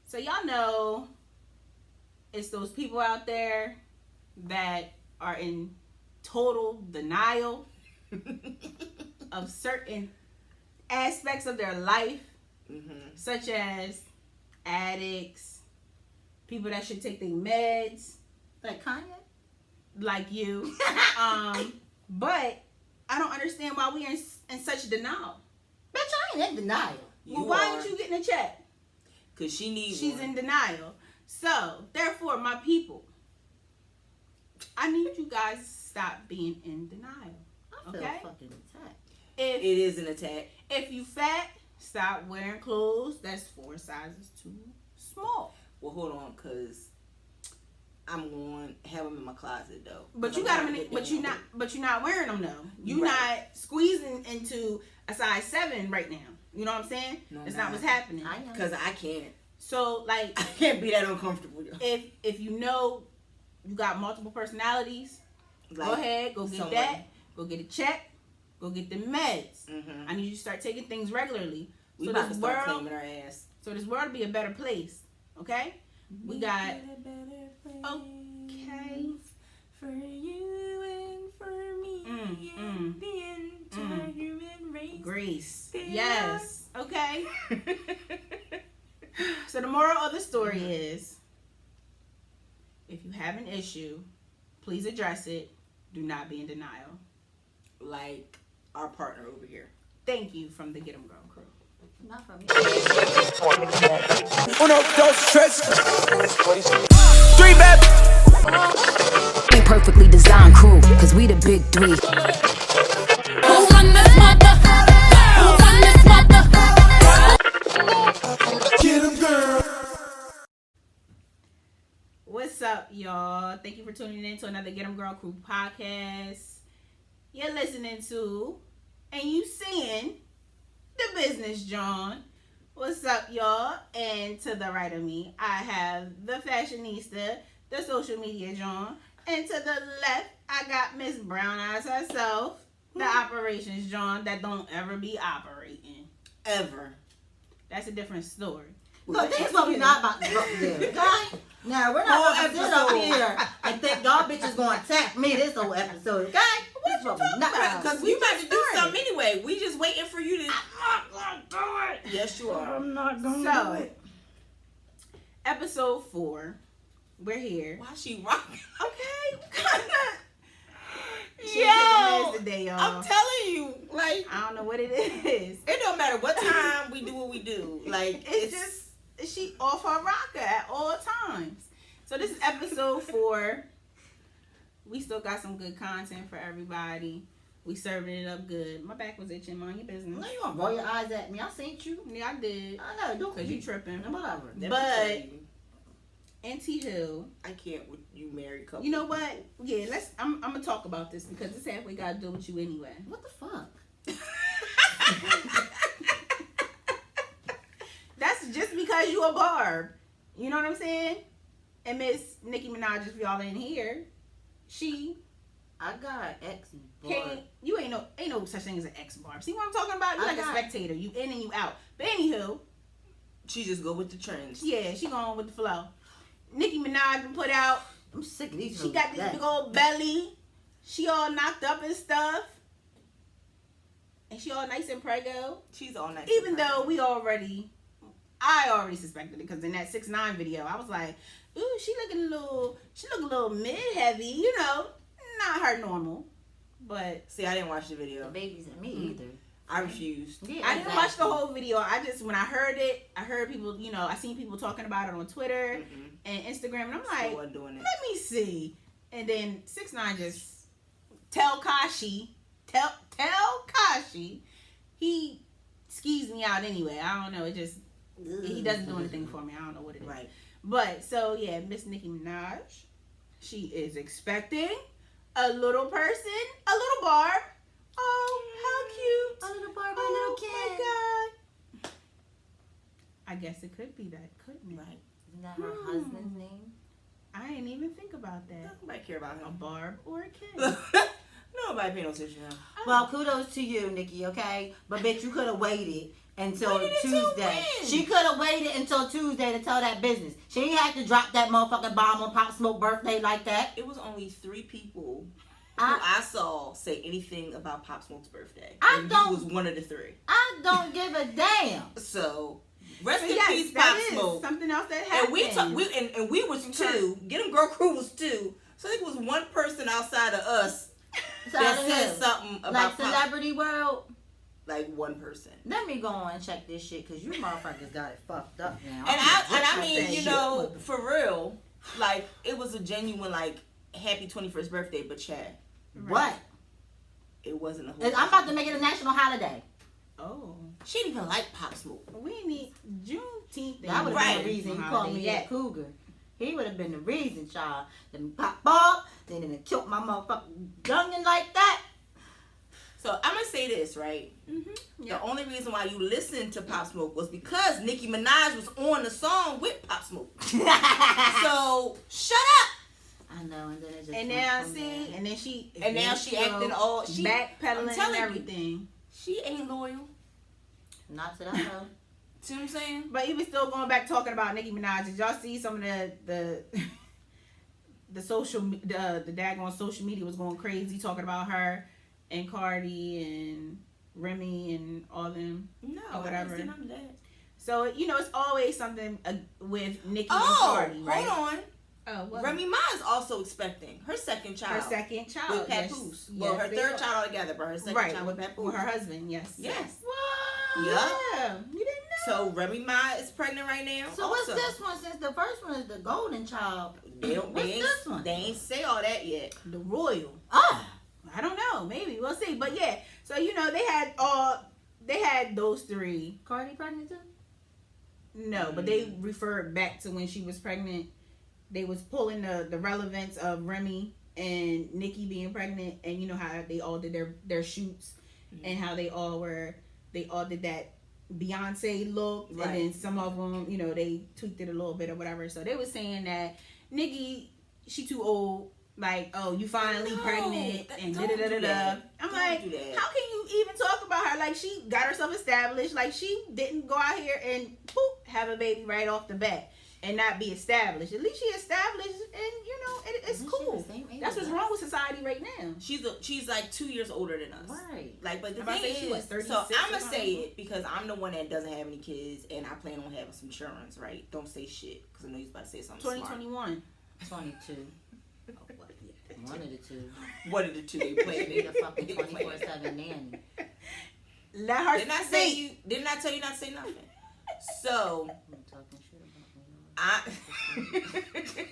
So y'all know it's those people out there that are in total denial of certain aspects of their life, such as addicts, people that should take their meds, like Kanye, like you. But I don't understand why we are in such denial. Bitch, I ain't in denial. Well, why aren't you getting a check? Because she's in denial. So, therefore, my people, I need you guys to stop being in denial. I feel fucking attacked. It is an attack. If you fat, stop wearing clothes that's 4 sizes too small. Well, hold on, because I'm going to have them in my closet, though. But you got them but you're not wearing them, though. You're not squeezing into a size 7 right now. You know what I'm saying? No, that's not what's happening. Because I can't. So, like, I can't be that uncomfortable. If you know you got multiple personalities, like, go ahead, go get that, go get a check, go get the meds. I need you to start taking things regularly. We about to start claiming our ass. So this world will be a better place. Okay? We got okay for you and for me and the entire human race. Grace. Yes. Okay. So the moral of the story is, if you have an issue, please address it. Do not be in denial. Like our partner over here. Thank you from the Get 'em Girl crew. Not from me. Uno, dos, tres. 3 bad. Ain't perfectly designed crew, cause we the big 3. Who run this mother? Who run this mother? Get 'em, girl. What's up, y'all? Thank you for tuning in to another Get 'em Girl crew podcast. You're listening to and you seeing the business, Jawn. What's up, y'all? And to the right of me, I have the fashionista, the social media Jawn. And to the left, I got Miss Brown Eyes herself, the operations Jawn that don't ever be operating. Ever. That's a different story. Look, this is what we're not about to drop there, okay? Now, we're not going to sit up here and think y'all bitches going to attack me this whole episode, okay? This is what we're not about. Because we about to do something anyway. We just waiting for you to... I'm not going to do it. Yes, you are. I'm not going to do it. Episode 4. We're here. Why she rocking? Okay. Yo, today, y'all. I'm telling you, like... I don't know what it is. It don't matter what time we do what we do. Like, it's just... She off her rocker at all times. So this is episode 4. We still got some good content for everybody. We serving it up good. My back was itching. Mind your business. No, you want to roll your eyes at me. I seen you. Yeah, I did. I know. Because you tripping. Whatever. But, Auntie Hill. I can't with you married couple. You know what? Yeah, I'm going to talk about this because this halfway got to do with you anyway. What the fuck? That's just because you a barb. You know what I'm saying? And Miss Nicki Minaj, if y'all in here, I got an ex-barb. You ain't no such thing as an ex-barb. See what I'm talking about? You like a spectator. You in and you out. But anywho. She just go with the trends. Yeah, she going with the flow. Nicki Minaj been put out. I'm sick of these. She got this big old belly. She all knocked up and stuff. And she all nice and prego. She's all nice. Even though I already suspected it because in that 6ix9ine video, I was like, ooh, she look a little mid-heavy, you know, not her normal. But see, I didn't watch the video. The babies and me either. I refused. Yeah, I didn't watch the whole video. When I heard it, I heard people, you know, I seen people talking about it on Twitter and Instagram, and I'm like, let me see. And then 6ix9ine just tell Kashi, he skis me out anyway. I don't know, it just, he doesn't do anything for me. I don't know what it is. Right. But, so, yeah, Miss Nicki Minaj, she is expecting a little person, a little barb. Oh, how cute. A little barb, a little kid. Oh, my God. I guess it could be that, couldn't it? Right. Isn't that her husband's name? I didn't even think about that. Nobody care about A him. barb or a kid. Nobody pay no attention to him. Well, kudos to you, Nikki, okay? But, bitch, you could have waited until Waited until Tuesday. when? She could have waited until Tuesday to tell that business. She ain't had to drop that motherfucking bomb on Pop Smoke birthday like that. It was only 3 people who I saw say anything about Pop Smoke's birthday. I and don't- you was one of the 3. I don't give a damn. So, rest But in yes, peace, that Pop is Smoke. something else that And happened. we was 2. Get 'em Girl Crew was 2. So I think it was one person outside of us that said something about like Pop. Celebrity World. Like one person. Let me go on and check this shit because you motherfuckers got it fucked up now. And I mean, saying you know, for real, like it was a genuine like happy 21st birthday, but Chad, what? it wasn't a whole. I'm about to make it a national holiday. Oh, She didn't even like Pop Smoke. we need Juneteenth. That would have Right. been the reason he Holiday called me yet. that cougar. He would have been the reason, child. Then pop off, then it killed my motherfucking youngin' like that. So I'm gonna say this, right? Mm-hmm. The only reason why you listened to Pop Smoke was because Nicki Minaj was on the song with Pop Smoke. So shut up. I know, and then it just And went now from see, there. and then she acting all she backpedaling I'm and telling you. everything. She ain't loyal. Not to that though. See what I'm saying? But even still going back talking about Nicki Minaj, did y'all see some of the the daggone social media was going crazy talking about her and Cardi and Remy and all them? No, Or whatever. I didn't see none of that. So you know it's always something with Nicki and Oh, Cardi, right? hold on. Oh, what? Remy Ma is also expecting her second child. Her second child with yes. Papoose. Well, Yes, her they third are. child altogether, but her second right child with Papoose. with her husband. Yes. Yes. What? Yeah. Yeah. You didn't know. So Remy Ma is pregnant right now. So also. what's this one? Since the first one is the golden child. They don't. What's They ain't, this one? They ain't say all that yet. The royal. Ah, I don't know. Maybe we'll see. But yeah. So you know they had those 3. Cardi pregnant too? No, but they referred back to when she was pregnant. They was pulling the relevance of Remy and Nicki being pregnant, and you know how they all did their shoots, and how they all did that Beyonce look, Right. and then some of them, you know, they tweaked it a little bit or whatever. So they was saying that Nicki, she too old. Like, oh, you finally No, pregnant, and don't da da da do da. that. I'm Don't like, do that. how can you even talk about her? Like, she got herself established. Like, she didn't go out here and poop, have a baby right off the bat and not be established. At least she established, and you know, it's Isn't she cool. the same age That's what's as wrong us? with society right now. She's like 2 years older than us. Right. Like, but the I'm about to thing say she is, was 36 so or I'm gonna something. say it because I'm the one that doesn't have any kids, and I plan on having some insurance. Right? Don't say shit because I know you're about to say something. 2021. 22. One of the two. Smart. One of the two they playing Need a it. fucking 24/7 nanny. Let her Didn't I say speak. you? Didn't I tell you not to say nothing? So I'm talking shit about me.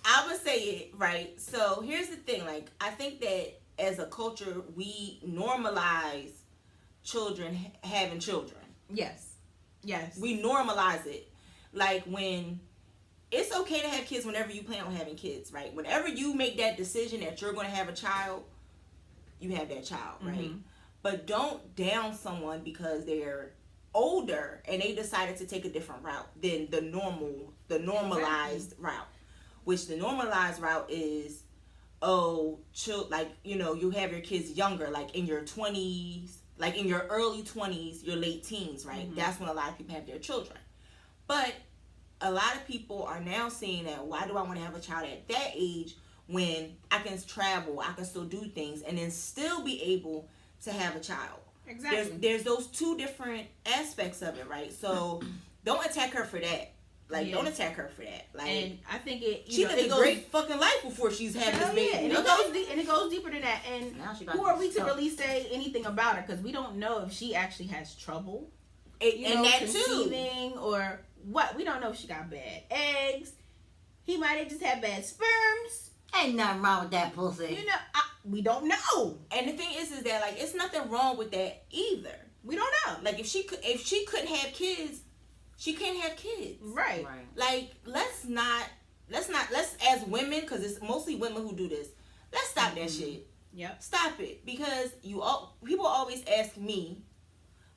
I would say it right. So here's the thing. Like, I think that as a culture, we normalize children having children. Yes. Yes. We normalize it. Like, when it's okay to have kids whenever you plan on having kids, right? Whenever you make that decision that you're going to have a child, you have that child, right? Mhm. But don't down someone because they're older and they decided to take a different route than the normalized route. Which the normalized route is, like, you know, you have your kids younger, like in your 20s, like in your early 20s, your late teens, right? Mhm. That's when a lot of people have their children. But a lot of people are now seeing that, why do I want to have a child at that age when I can travel, I can still do things, and then still be able to have a child? Exactly. There's those two different aspects of it, right? So don't attack her for that. Like, Yeah. don't attack her for that. Like, and I think it. she lived a goes, great fucking life before she's having this Hell baby. yeah, and Okay? it goes deeper than that. And Now she got who are we to stuff. really say anything about her? Because we don't know if she actually has trouble, And that too. conceiving or what. We don't know if she got bad eggs. He might have just had bad sperms. Ain't nothing wrong with that pussy. You know, we don't know. And the thing is that, like, it's nothing wrong with that either. We don't know. Like, if she couldn't have kids, she can't have kids. Right. Right. Like, let's as women, because it's mostly women who do this, let's stop that shit. Yep. Stop it. Because people always ask me,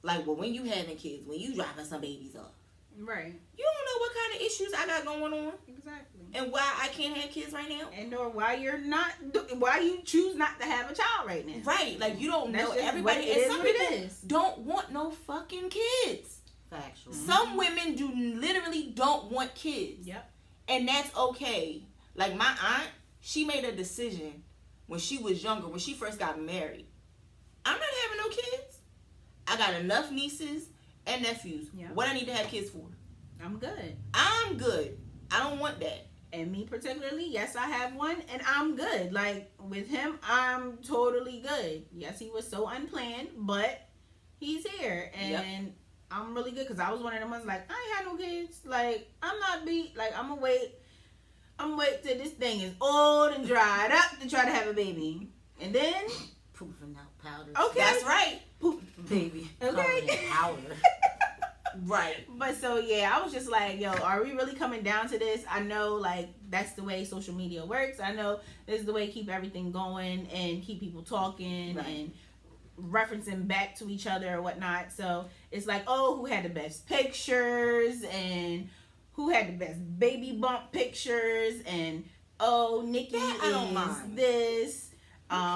like, well, when you having kids, when you dropping some babies off. Right. You don't know what kind of issues I got going on Exactly. and why I can't have kids right now. And or why you choose not to have a child right now. Right. Like, you don't That's know just everybody. what it And is some what it people is. don't want no fucking kids. Factual. Some women do literally don't want kids. Yep. And that's okay. Like, my aunt, she made a decision when she was younger, when she first got married. I'm not having no kids. I got enough nieces and nephews. Yeah. What I need to have kids for? I'm good. I'm good. I don't want that. And me particularly, yes, I have one, and I'm good. Like, with him, I'm totally good. Yes, he was so unplanned, but he's here, and I'm really good, because I was one of them ones, like, I ain't had no kids. Like, I'm not beat. Like, I'm gonna wait till this thing is old and dried up to try to have a baby. And then, Poofing out powder. okay. That's right. Baby. Okay. Powder. Right. But so, yeah, I was just like, yo, are we really coming down to this? I know, like, that's the way social media works. I know this is the way to keep everything going and keep people talking and referencing back to each other or whatnot. So it's like, oh, who had the best pictures and who had the best baby bump pictures, and oh, Nicki I don't is mind. this.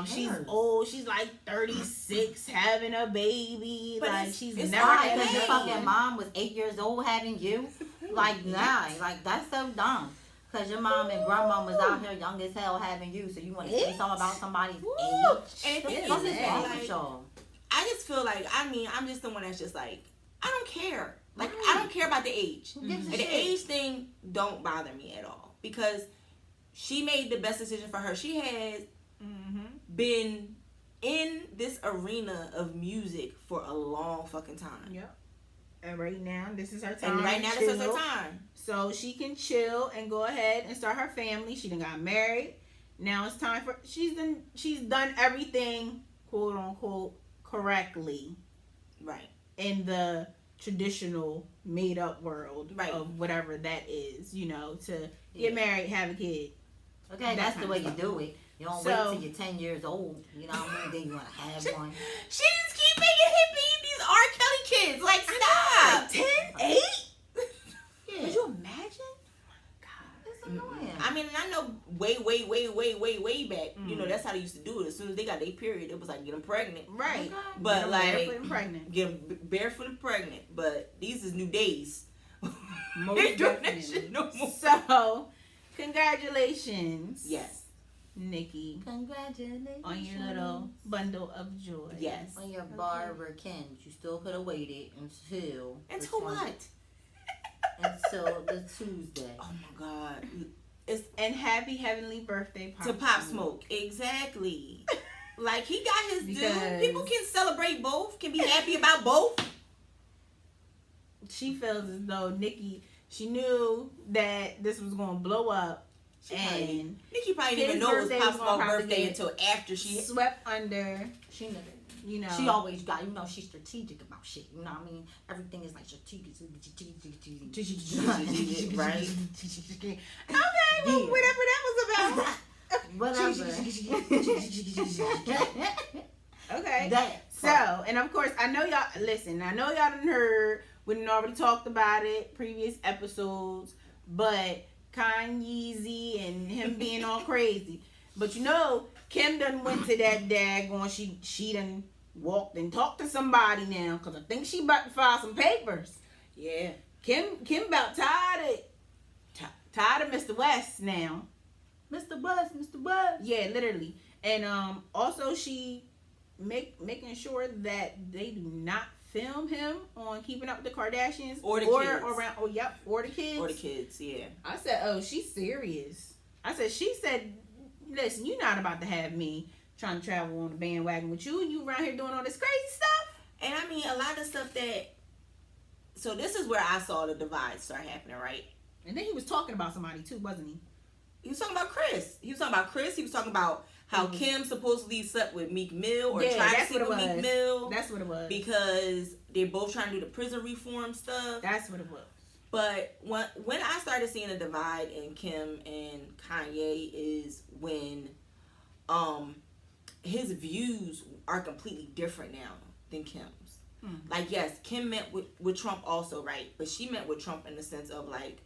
She's cares? old. She's like 36, having a baby. But like, it's- she's it's never Why? had a Because your baby. fucking mom was 8 years old having you? Like, nah. Like, that's so dumb. Because your mom and grandma was out here young as hell having you, so you want to say something about somebody's age? And the thing What is, is wrong like, with y'all? I just feel like, I'm just the one that's just like, I don't care. Like, I don't care about the age. Who gives a And the shit? age thing don't bother me at all. Because she made the best decision for her. She has been in this arena of music for a long fucking time. Yep. And right now, this is her time. And right now, to this is chill. her time. So she can chill and go ahead and start her family. She done got married. Now it's time for she's done everything, quote unquote, correctly Right. in the traditional made up world Right. of whatever that is. You know, to get married, have a kid. Okay, that's the way you do it. You don't So- wait till you're 10 years old. You know what I mean? Then you want to have one. She just keep making hit babies, R. Kelly kids. Like, stop. 10, 8? Yeah. Could you imagine? It's annoying. I mean, and I know way back, you know, that's how they used to do it. As soon as they got their period, it was like, get them pregnant. Right. Okay. But Get 'em like, barefoot and pregnant. get them barefoot and pregnant. But these is new days. Most They doing that definitely. shit no more. So, congratulations. Yes. Nikki, Congratulations. on your little bundle of joy. Yes. On your barber Ken, you still could have waited until Until what? Until the Tuesday. Oh my God. It's And happy heavenly birthday, Pop to Pop Smoke. Exactly. Like, he got his due. Because- People can celebrate both. Can be happy about both. She feels as though Nikki, she knew that this was going to blow up. And Nikki probably didn't even his know it was birthday Pop was gonna Smoke's probably birthday get until after she. swept under, She never. you know. She always got, you know, she's strategic about shit. You know what I mean? Everything is like strategic. Right. Okay, well, Yeah. whatever that was about. Whatever. Okay. That. So, and of course, I know y'all done heard, we done already talked about it, previous episodes, but Kanye and him being all crazy. But you know, Kim done went to that daggone, she done walked and talked to somebody now, because I think she about to file some papers. Yeah. Kim about tired of Mr. West now. Mr. West. Yeah, literally. And also she making sure that they do not film him on Keeping Up with the Kardashians Or the kids. or the kids. Or the kids, yeah. I said, oh, she's serious. She said, listen, you're not about to have me trying to travel on the bandwagon with you and you around here doing all this crazy stuff. And I mean, a lot of stuff that. So this is where I saw the divide start happening, right? And then he was talking about somebody too, wasn't he? He was talking about Chris. He was talking about how Kim supposedly slept with Meek Mill or tried to sleep with Meek Mill. That's what it was. Because they're both trying to do the prison reform stuff. That's what it was. But when I started seeing a divide in Kim and Kanye is when his views are completely different now than Kim's. Like, yes, Kim meant with Trump also, right? But she meant with Trump in the sense of, like,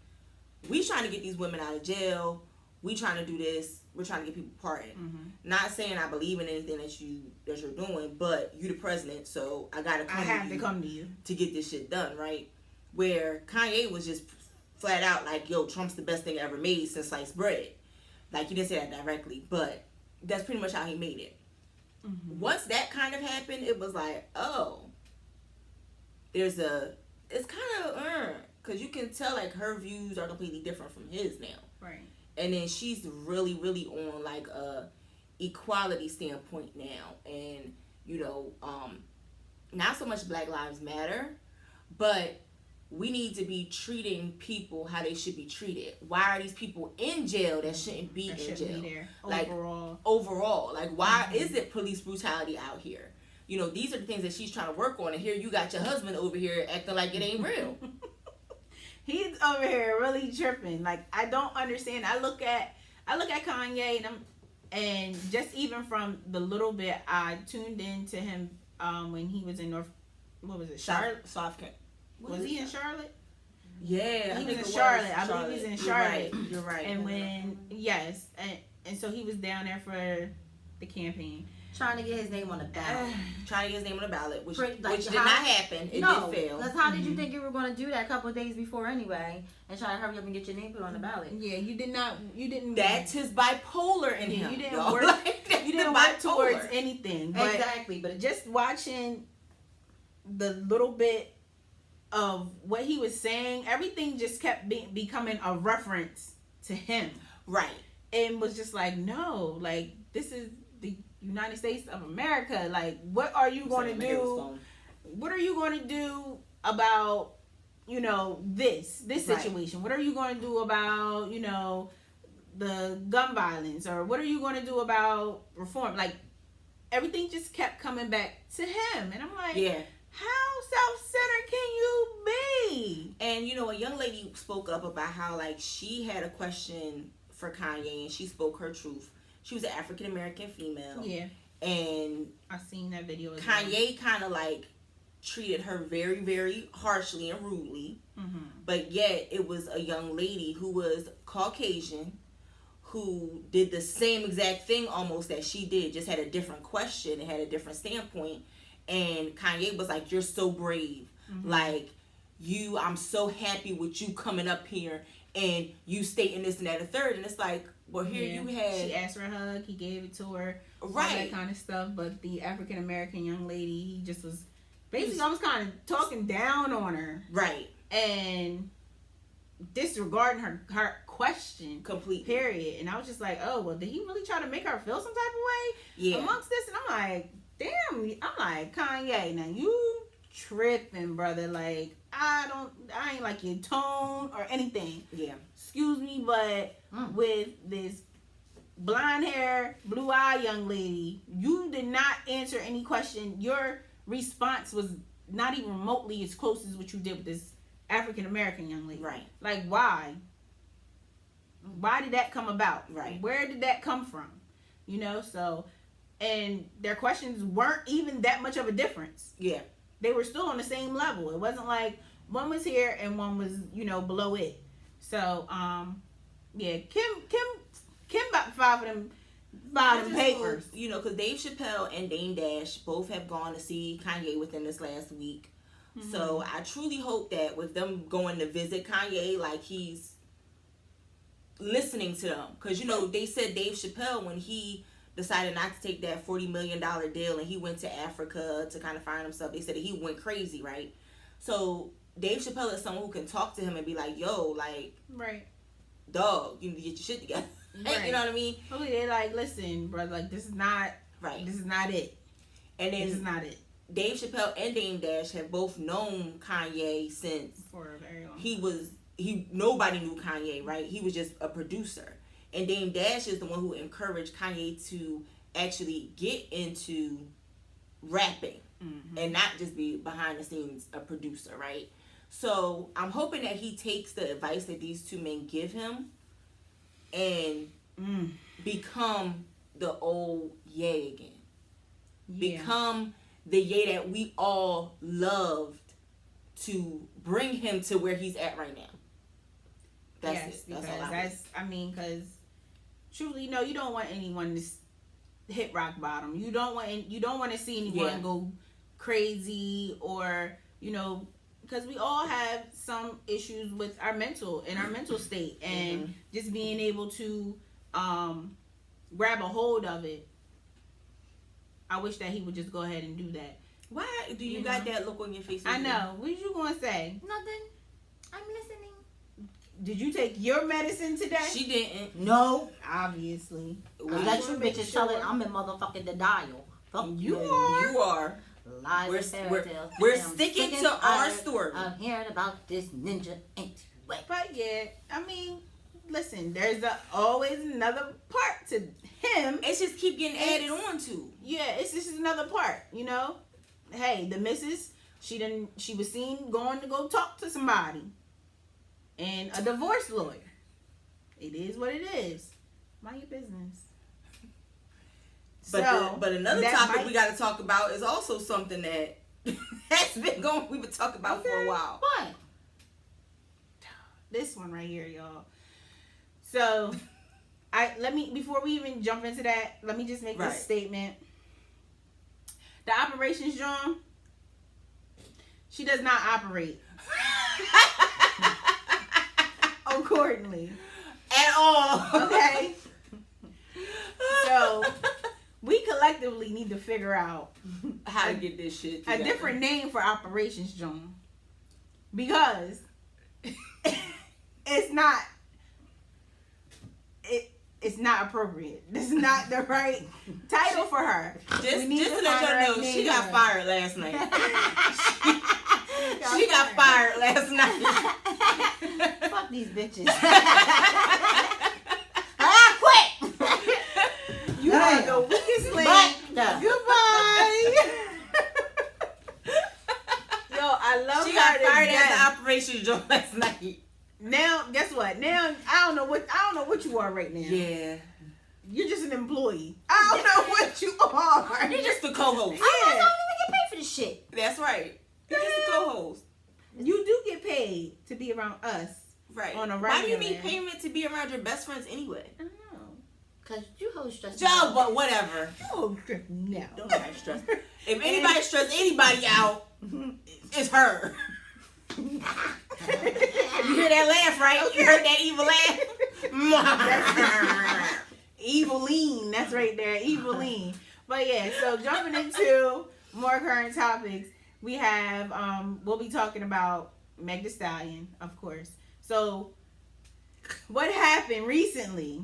we trying to get these women out of jail. We trying to do this. We're trying to get people pardoned. Not saying I believe in anything that you're doing, but you the president, so I gotta come to you to get this shit done, right? Where Kanye was just flat out like, yo, Trump's the best thing ever made since sliced bread. Like, he didn't say that directly, but that's pretty much how he made it. Once that kind of happened, it was like, oh, it's kind of, because you can tell, like, her views are completely different from his now. Right. And then she's really, really on, like, a equality standpoint now. And, you know, not so much Black Lives Matter, but we need to be treating people how they should be treated. Why are these people in jail that shouldn't be in jail? Be there. Like, overall. Like, why is it police brutality out here? You know, these are the things that she's trying to work on. And here you got your husband over here acting like it ain't real. He's over here really tripping. Like, I don't understand. I look at Kanye and just even from the little bit I tuned in to him when he was in Charlotte? Was he in Charlotte? Yeah, he was in Charlotte. I believe he was in Charlotte. You're right. And and so he was down there for the campaign. Trying to get his name on the ballot. Which did not happen. It did fail. Because how did you think you were going to do that a couple of days before anyway, and try to hurry up and get your name put on the ballot? Yeah, you didn't. That's his bipolar in him. You didn't work towards anything. But exactly. But just watching the little bit of what he was saying, everything just kept becoming a reference to him. Right. And was just like, no, like, this is the United States of America. Like, what are you going to do? What are you going to do about, you know, this situation? What are you going to do about, you know, the gun violence? Or what are you going to do about reform? Like, everything just kept coming back to him. And I'm like, yeah. How self-centered can you be? And, you know, a young lady spoke up about how, like, she had a question for Kanye and she spoke her truth. She was an African-American female. Yeah. And I seen that video. Kanye kind of, like, treated her very, very harshly and rudely. But yet it was a young lady who was Caucasian who did the same exact thing almost that she did, just had a different question and had a different standpoint. And Kanye was like, you're so brave. Like, I'm so happy with you coming up here and you stating this and that and third. And it's like, well, here you had... She asked for a hug. He gave it to her. Right. All that kind of stuff. But the African-American young lady, he just was basically almost kind of talking down on her. Right. And disregarding her question. Completely. Period. And I was just like, oh, well, did he really try to make her feel some type of way? Amongst this? And I'm like... Damn, I'm like, Kanye, now you tripping, brother. Like, I ain't like your tone or anything. Yeah. Excuse me, but with this blonde hair, blue eye young lady, you did not answer any question. Your response was not even remotely as close as what you did with this African American young lady. Right. Like, why? Why did that come about? Right. Where did that come from? You know, so... And their questions weren't even that much of a difference. Yeah. They were still on the same level. It wasn't like one was here and one was, you know, below it. So, yeah, Kim about to file for them papers. Hope, you know, because Dave Chappelle and Dame Dash both have gone to see Kanye within this last week. So I truly hope that with them going to visit Kanye, like, he's listening to them. Because, you know, they said Dave Chappelle, when he decided not to take that $40 million deal and he went to Africa to kind of find himself, they said that he went crazy, right? So Dave Chappelle is someone who can talk to him and be like, yo, like, right, dog, you need to get your shit together. Right. You know what I mean? Hopefully they're like, listen, brother, like, this is not right. This is not it. And then this is not it. Dave Chappelle and Dame Dash have both known Kanye since for a very long time. Nobody knew Kanye, right? He was just a producer. And Dame Dash is the one who encouraged Kanye to actually get into rapping and not just be behind the scenes a producer, right? So I'm hoping that he takes the advice that these two men give him and become the old Ye again. Yeah. Become the Ye that we all loved to bring him to where he's at right now. That's yes, it. That's because all because truly, no, you don't want anyone to hit rock bottom. You don't want to see anyone go crazy or, because we all have some issues with our mental state, and just being able to grab a hold of it. I wish that he would just go ahead and do that. Why do you got that look on your face? I know. What you gonna say? Nothing. I'm listening. Did you take your medicine today? She didn't. No. Obviously. Let you bitches tell it. I'm in motherfucking denial. Fuck You you. are. You are. Lies We're- and fairy we're- tales. we're And I'm sticking sick to and our tired story. of hearing about this ninja ain't way. But yeah, I mean, listen, there's always another part to him. It's just keep getting added on to. Yeah, it's just another part, Hey, the missus, she was seen going to go talk to somebody. And a divorce lawyer. It is what it is. Mind your business. But another that topic we got to talk about is also something that has been going. We've been talking about for a while. What? This one right here, y'all. So, before we even jump into that, let me just make this statement. The operations, Jawn, she does not operate accordingly At all. Okay. So we collectively need to figure out how to get this shit a together. different name for operations, Jawn, because it's not appropriate. This is not the right title for her. Just to find let the y'all right know, name she for got her. fired last night. She got fired last night. Fuck these bitches. I quit. You are the weakest link. Goodbye. Yo, I love She her got to fired death. as the operations joint last night. Now, guess what? Now I don't know what you are right now. Yeah. You're just an employee. I don't know what you are. You're just the co-host. I don't even get paid for this shit. That's right. You're just the co-host. You do get paid to be around us. Right. On a Why do you regular. need payment to be around your best friends anyway? I don't know. Cause you hoes stress me Joe, out. but whatever. Oh, no. Don't nobody stress. If anybody stress anybody out, it's her. You hear that laugh, right? Okay. You heard that evil laugh? Eviline, that's right there, Eviline. But yeah, so jumping into more current topics, we have we'll be talking about Meg Thee Stallion, of course. So what happened recently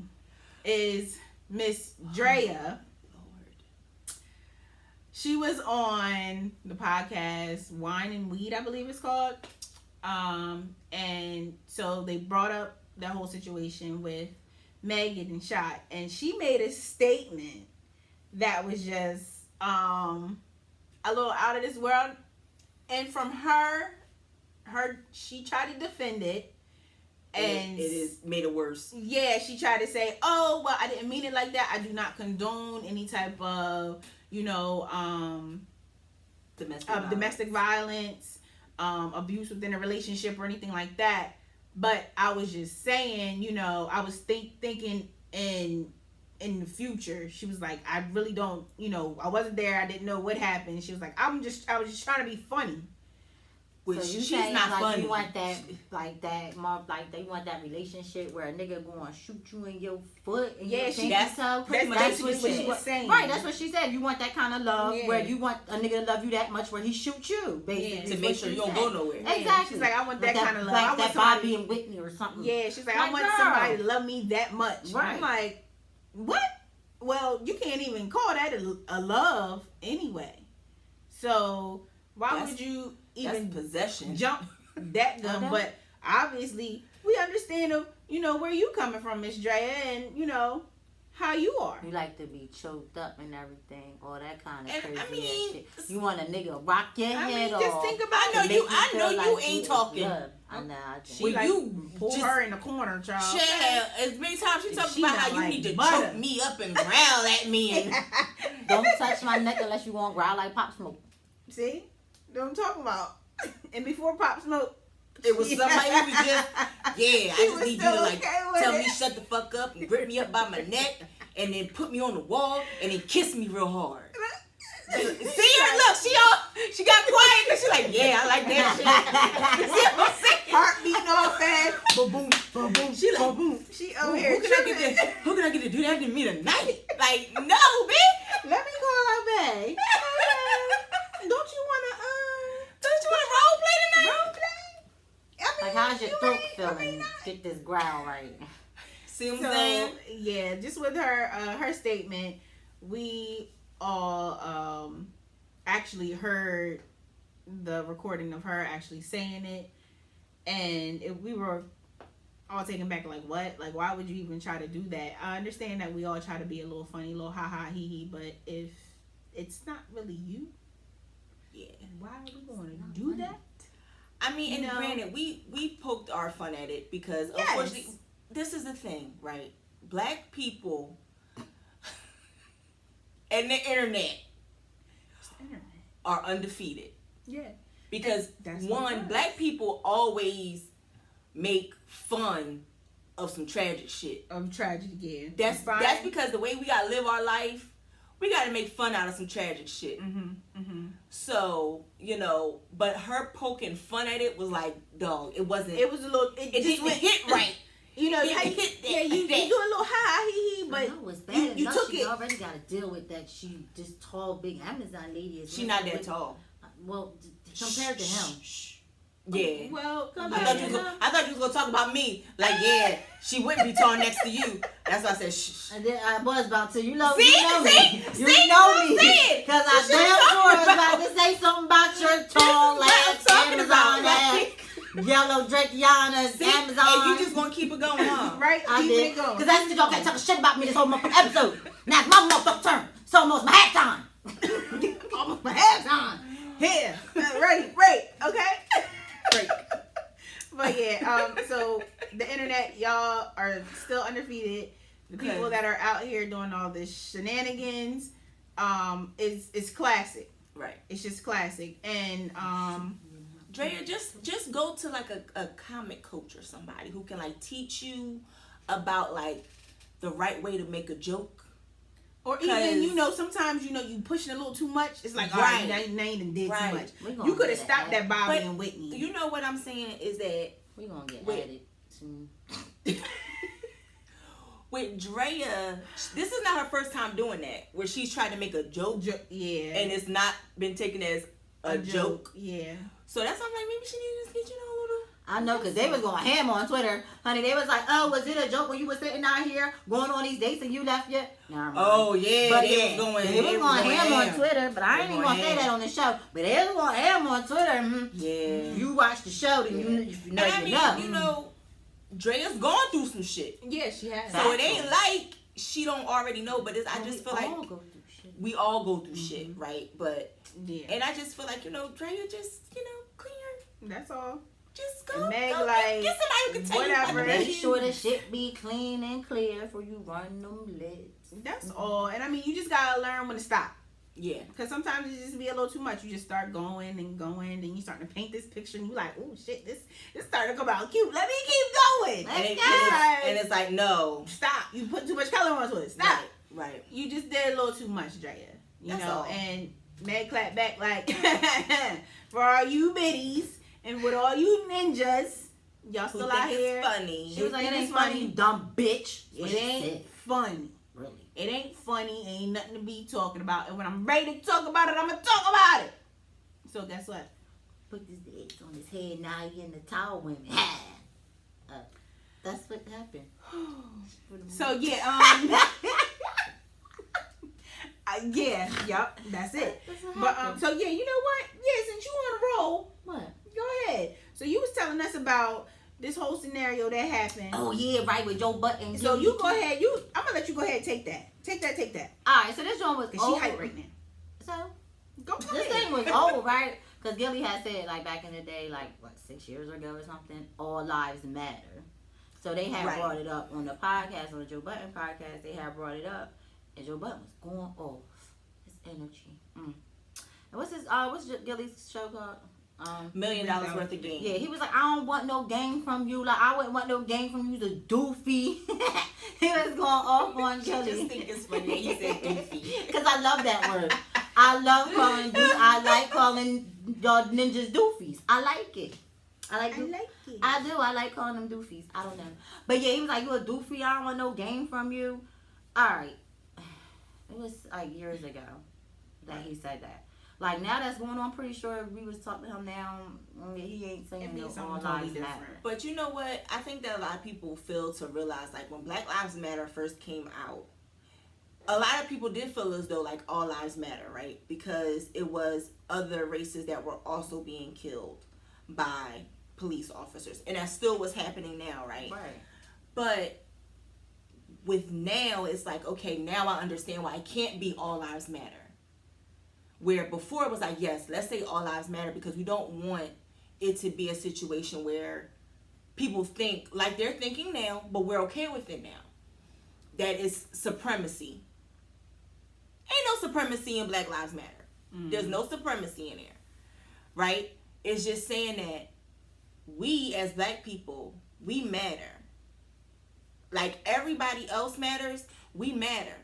is Miss Draya. She was on the podcast Wine and Weed, I believe it's called. And so they brought up that whole situation with Meg getting shot, and she made a statement that was just a little out of this world. And from her she tried to defend it, and it is made it worse. Yeah, she tried to say, "Oh, well, I didn't mean it like that. I do not condone any type of, domestic violence, abuse within a relationship or anything like that. But I was just saying, I was thinking in the future." She was like, "I really don't, I wasn't there. I didn't know what happened." She was like, I was just trying to be funny." Which So you she's saying not like funny. you want that, like that, more like they want that relationship where a nigga gonna shoot you in your foot and Yeah, you she- think that's so. pretty much That's what what she she was saying. Right, that's what she said. You want that kind of love Yeah. where you want a nigga to love you that much where he shoot you, basically. Yeah. is To what make sure she you don't said. go nowhere. Yeah, Exactly. she's like, I want that kind of love. Like I want that somebody- Bobby and Whitney or something. Yeah, she's like, I Like, want girl. somebody to love me that much. Right. I'm like, what? Well, you can't even call that a love anyway. So why That's- would you That's even possession. jump that gun? Okay. But obviously, we understand where you coming from, Miss Draya, and how you are. You like to be choked up and everything, all that kind of And, crazy I mean, ass shit. You want a nigga rock your head off. just think about I know it. to you. make I feel know you like ain't is talking. good. I know. I just- She Well, like you pull just- her in the corner, child. Child, as many times she talks She about not how you like need to butter. choke me up and growl at me and Don't touch my neck unless you want to growl like Pop Smoke. See? What I'm talking about. And before Pop Smoke, it was somebody who was just, yeah, I just need you to like tell me shut the fuck up and grip me up by my neck and then put me on the wall and then kiss me real hard. See her? Look, she got quiet because she like, yeah, I like that shit. See what I'm saying? Heart beating all fast. Boom, boom, boom, boom. She like, boom. She over here. Who can I get to do that to me tonight? Like, no, bitch. Let me call her bae. Don't you want to role play tonight? role play? I mean, Like, how's your throat I mean, feeling? Get this growl right. See what I'm So saying? yeah, just with her statement, we all actually heard the recording of her actually saying it, and we were all taken back. Like, what? Like, why would you even try to do that? I understand that we all try to be a little funny, a little ha ha hee hee, but if it's not really you, Yeah. why are we going to do that? I mean, and You know? granted, we poked our fun at it because Yes. unfortunately, this is the thing, right? Black people and the internet It's the internet. are undefeated Yeah. because That's what it one, was. black people always make fun of some tragic shit. Tragedy again. That's because the way we gotta live our life, we gotta make fun out of some tragic shit. So, you know, but her poking fun at it was like, dog, it wasn't. It was a little. It just didn't went hit right. You know, It how you, hit that, yeah, you that. do a little ha hee hee, but no, it's bad you enough. took She it. already got to deal with that. She this tall, big Amazon lady is. She not with- that tall. Well, compared to him. Yeah. Well, I thought you was gonna talk about me. Like, yeah, she wouldn't be tall next to you. That's why I said shh. And then I was about to. You know See? me. See? You know me. See? Because I damn sure was about to say something about your tall ass talking about, Amazon ass. Yellow Drakiana's See? Amazon. And you just gonna keep it going, huh? right? I Keep did. it going. Because that's because y'all can't talk shit about me this whole motherfucking episode. Now it's my motherfucking turn. It's almost my hat time. Almost my hat time. Here, right, okay. Great. But yeah, so the internet, y'all are still undefeated. The people that are out here doing all this shenanigans, is classic. Right. It's just classic. And Draya, just go to like a comic coach or somebody who can like teach you about like the right way to make a joke. or even, you know, sometimes, you know, you pushing a little too much. It's like, all right, now you done did Right. too much. We gonna You could have get stopped that Bobby But and Whitney. You know what I'm saying is that We gonna get Wait. added to. with Draya, this is not her first time doing that, where she's trying to make a joke yeah. and it's not been taken as a joke. Yeah. So that's why I'm like, maybe she needs to get, you know, a little. I know, because they was going ham on Twitter. Honey, they was like, oh, was it a joke when you were sitting out here going on these dates and you left yet? Nah, Oh, yeah. But they yeah, was going they was going ham on ham. Twitter, but I They ain't even going gonna say ham. that on the show. But they was going ham on Twitter. Yeah. You watch the show, then you if you know, And I you mean, know. you know, Draya's gone through some shit. Yeah, she has. So it ain't like she don't already know, but I Well, just we feel like all go through shit. we all go through shit, right? But, Yeah. and I just feel like, you know, Draya just, you know, clear. That's all. Just go. And Meg, go like, get somebody who can tell whatever. you. Make sure the shit be clean and clear before you run them lids. That's all. And I mean, you just gotta learn when to stop. Yeah. Because sometimes it just be a little too much. You just start going and going, and you start to paint this picture, and you like, oh shit, this starting to come out cute. Let me keep going. And it's like, no. Stop. You put too much color onto it. Stop. Right. You just did a little too much, Draya. You That's know, all. and Meg clapped back like, for all you biddies and with all you ninjas, y'all Who still think out here. it's funny. She was like, it It's ain't funny, funny. you dumb bitch. It ain't funny. Really. It ain't funny. Ain't nothing to be talking about. And when I'm ready to talk about it, I'm gonna talk about it. So guess what? Put this eggs on his head, now he in the towel women. That's what happened. So yeah, yep, that's it. That's what But happened. so yeah, you know what? Yeah, since you on a roll, What? go ahead. So you was telling us about this whole scenario that happened. Oh yeah, right, with Joe Budden. So you go ahead. I'm gonna let you go ahead and take that. Take that. Alright, so this one was Cause she hype right now. So Go this ahead. thing was old, right? Because Gillie had said, like, back in the day, like, what, 6 years ago or something, all lives matter. So they had brought it up on the podcast, on the Joe Budden podcast. They had brought it up, and Joe Budden was going off his energy. What's Gillie's show called? $1 million worth of game. Yeah, he was like, I don't want no game from you. Like, I wouldn't want no game from you, the doofy. He was going off on Gillie. I just think it's funny that he said doofy. Because I love that word. I like calling y'all ninjas doofies. I like it. I do. I like calling them doofies. I don't know. But yeah, he was like, you a doofy. I don't want no game from you. All right. It was like years ago that he said that. Like, now that's going on, I'm pretty sure if we was talking to him now, he ain't saying no all lives matter. But you know what? I think that a lot of people fail to realize, like, when Black Lives Matter first came out, a lot of people did feel as though, like, all lives matter, right? Because it was other races that were also being killed by police officers. And that still was happening now, right? Right. But with now, it's like, okay, now I understand why it can't be all lives matter. Where before it was like, yes, let's say all lives matter because we don't want it to be a situation where people think like they're thinking now, but we're okay with it now. That is supremacy. Ain't no supremacy in Black Lives Matter. Mm-hmm. There's no supremacy in there. Right? It's just saying that we as Black people, we matter. Like everybody else matters, we matter.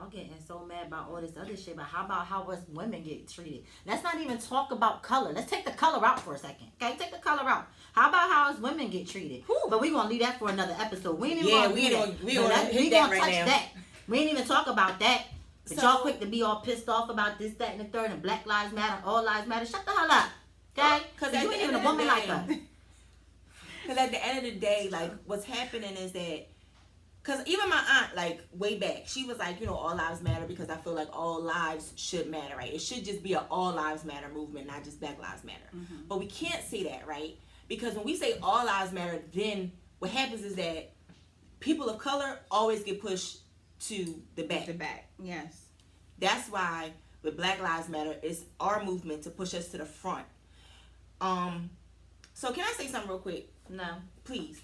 I'm getting so mad about all this other shit, but how about how us women get treated? Let's not even talk about color. Let's take the color out for a second. Okay, take the color out. How about how us women get treated? Whew. But we're going to leave that for another episode. We ain't even going to do that. We don't touch that. We ain't even talk about that. But y'all quick to be all pissed off about this, that, and the third, and Black Lives Matter, all lives matter. Shut the hell up. Okay? Because you ain't even a woman like us. Because at the end of the day, like, what's happening is that because even my aunt, like, way back, she was like, you know, all lives matter because I feel like all lives should matter, right? It should just be an all lives matter movement, not just Black Lives Matter. Mm-hmm. But we can't say that, right? Because when we say all lives matter, then what happens is that people of color always get pushed to the back. The back, yes. That's why with Black Lives Matter, it's our movement to push us to the front. So can I say something real quick? No. Please.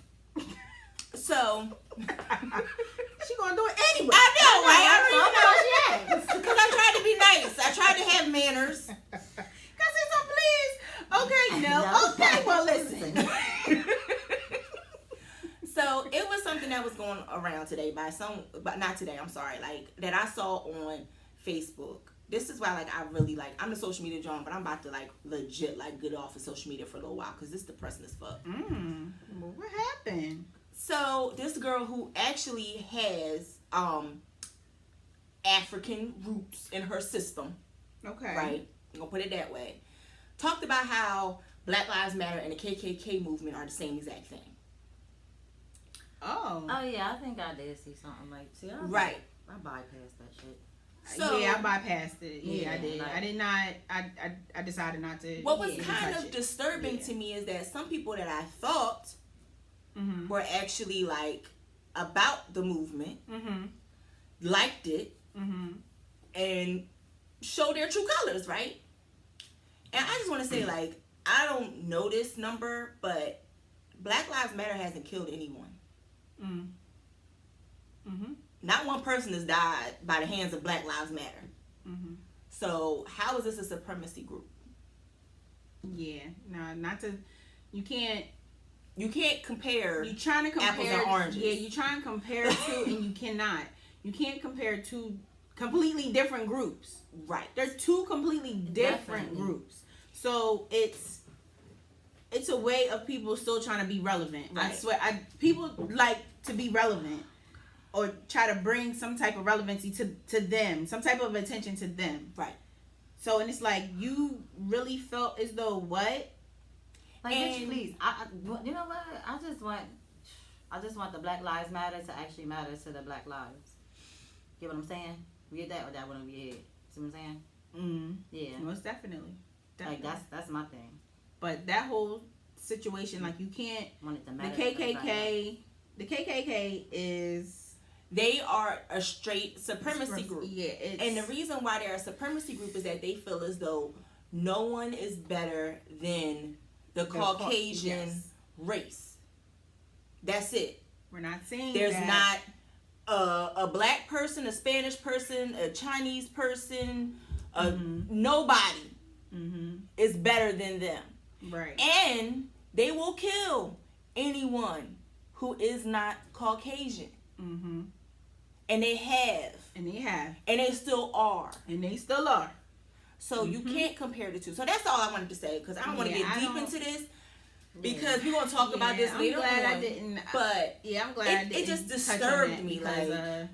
So she gonna do it anyway. I know, right? Because I tried to be nice. I tried to have manners. Can I say something, please? Okay, no. Okay, well, listen. So it was something that was going around today but not today. I'm sorry, like that I saw on Facebook. This is why, like, I really like. I'm the social media Jawn, but I'm about to like legit like get off of social media for a little while because this is depressing as fuck. Well, what happened? So this girl who actually has African roots in her system, okay, right? I'm gonna put it that way. Talked about how Black Lives Matter and the KKK movement are the same exact thing. Oh yeah, I think I did see something like. See, right. I bypassed that shit. So, yeah, I bypassed it. Yeah, I did. Like, I did not. I decided not to. What was kind of disturbing to me is that some people that I thought were actually like about the movement, liked it, and show their true colors, right? And I just want to say, like, I don't know this number, but Black Lives Matter hasn't killed anyone. Not one person has died by the hands of Black Lives Matter. So how is this a supremacy group? Yeah, no, not to. You can't compare. You're trying to compare apples and oranges. Yeah, you trying to compare two, and you cannot. You can't compare two completely different groups. Right. They're two completely different groups. So it's a way of people still trying to be relevant. Right. I swear, people like to be relevant or try to bring some type of relevancy to them, some type of attention to them. Right. So, and it's like, you really felt as though what? Like, bitch, please. You know what? I just want the Black Lives Matter to actually matter to the Black lives. Get what I'm saying? We get that or that one over your head. See what I'm saying? Yeah. Most definitely. Like, that's my thing. But that whole situation, like, you can't. Want it to matter. The KKK is. They are a straight supremacy group. Yeah. And the reason why they're a supremacy group is that they feel as though no one is better than the Caucasian race. That's it. We're not saying there's that. not a black person, a Spanish person, a Chinese person, nobody is better than them. Right. And they will kill anyone who is not Caucasian. And they have. And they have. And they still are. And they still are. So you can't compare the two. So that's all I wanted to say, because I don't want to get deep into this, because we're going to talk about this later on. I'm glad I didn't. But I'm glad I didn't. It just disturbed me. Because, like,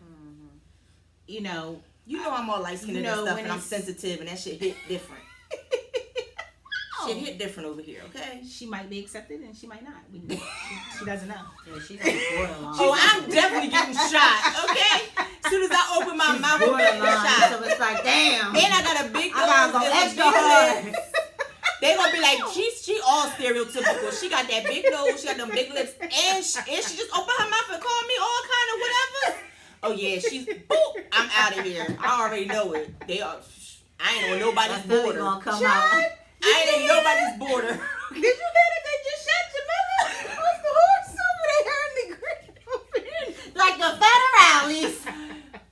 you know I'm all light-skinned and stuff, and I'm sensitive, and that shit hit different. Shit hit different over here, okay? She might be accepted and she might not. She doesn't know. Yeah, she's on the borderline. Oh, I'm definitely getting shot, okay? As soon as I open my mouth, I'm getting shot. So it's like, damn. And I got a big nose. I gotta go extra hard. They gonna be like, she all stereotypical. She got that big nose, she got them big lips, and she just opened her mouth and called me all kind of whatever. Oh yeah, she's boop. I'm out of here. I already know it. They are. I ain't on nobody's border. Gonna come out. I ain't on nobody's border. Did you hear that they just shot your mother? What's the horse over there in the green over here? Like the federales.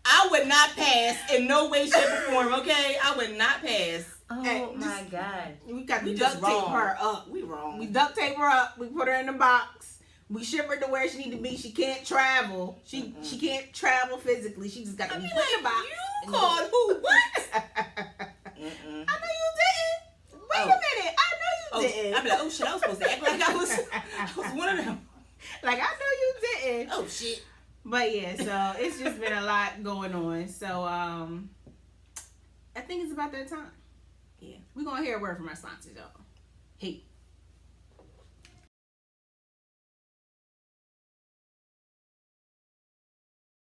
I would not pass in no way, shape, or form. Okay, I would not pass. Oh Hey, my God. We got We to just duct tape wrong. her up. We wrong. We duct tape her up. We put her in the box. We ship her to where she need to be. She can't travel. She can't travel physically. She just got to be put in the box. You called who? What? I know you didn't. Wait a minute. I know you didn't. I'd be like, oh shit, I was supposed to act like I was one of them. Like, I know you didn't. Oh shit. But yeah, so it's just been a lot going on. So I think it's about that time. Yeah. We're going to hear a word from our sponsors, y'all. Hey.